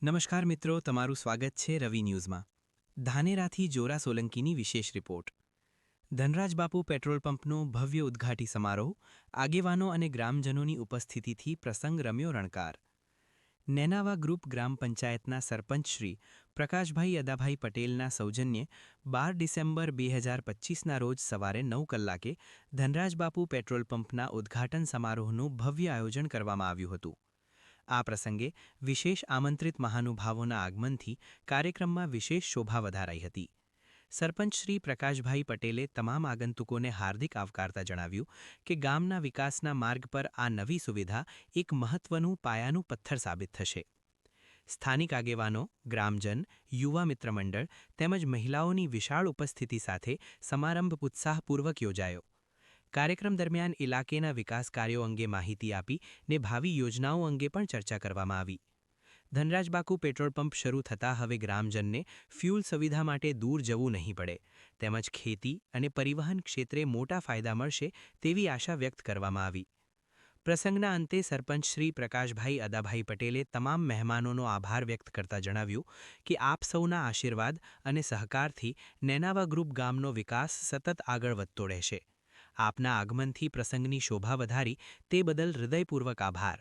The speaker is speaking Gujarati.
નમસ્કાર મિત્રો, તમારું સ્વાગત છે રવિ ન્યૂઝમાં. ધાનેરાથી જોરા સોલંકીની વિશેષ રિપોર્ટ. ધનરાજ બાપુ પેટ્રોલ પંપનો ભવ્ય ઉદ્ઘાટી સમારોહ, આગેવાનો અને ગ્રામજનોની ઉપસ્થિતિથી પ્રસંગ રમ્યો રણકાર. નેનાવા ગ્રુપ ગ્રામ પંચાયતના સરપંચ શ્રી પ્રકાશભાઈ અદાભાઈ પટેલના સૌજન્યે 12 ડિસેમ્બર 2025ના રોજ સવારે 9 કલાકે ધનરાજ બાપુ પેટ્રોલ પંપના ઉદ્ઘાટન સમારોહનું ભવ્ય આયોજન કરવામાં આવ્યું હતું. આ પ્રસંગે વિશેષ આમંત્રિત મહાનુભાવોના આગમનથી કાર્યક્રમમાં વિશેષ શોભા વધારાઈ હતી. સરપંચ શ્રી પ્રકાશભાઈ પટેલે તમામ આગંતુકોને હાર્દિક આવકારતા જણાવ્યું કે ગામના વિકાસના માર્ગ પર આ નવી સુવિધા એક મહત્વનું પાયાનું પથ્થર સાબિત થશે. સ્થાનિક આગેવાનો, ગ્રામજન, યુવા મિત્ર મંડળ તેમજ મહિલાઓની વિશાળ ઉપસ્થિતિ સાથે સમારંભ ઉત્સાહપૂર્વક યોજાયો. કાર્યક્રમ દરમિયાન ઇલાકેના વિકાસ કાર્યો અંગે માહિતી આપી ને ભાવિ યોજનાઓ અંગે પણ ચર્ચા કરવામાં આવી. ધનરાજ બાપુ પેટ્રોલ પંપ શરૂ થતાં હવે ગ્રામજનને ફ્યુલ સુવિધા માટે દૂર જવું નહીં પડે, તેમજ ખેતી અને પરિવહન ક્ષેત્રે મોટા ફાયદા મળશે તેવી આશા વ્યક્ત કરવામાં આવી. પ્રસંગના અંતે સરપંચ શ્રી પ્રકાશભાઈ અદાભાઈ પટેલે તમામ મહેમાનોનો આભાર વ્યક્ત કરતા જણાવ્યું કે આપ સૌના આશીર્વાદ અને સહકારથી નેનાવા ગ્રુપ ગામનો વિકાસ સતત આગળ વધતો રહેશે. આપના આગમનથી પ્રસંગની શોભા વધારી તે બદલ હૃદયપૂર્વક આભાર.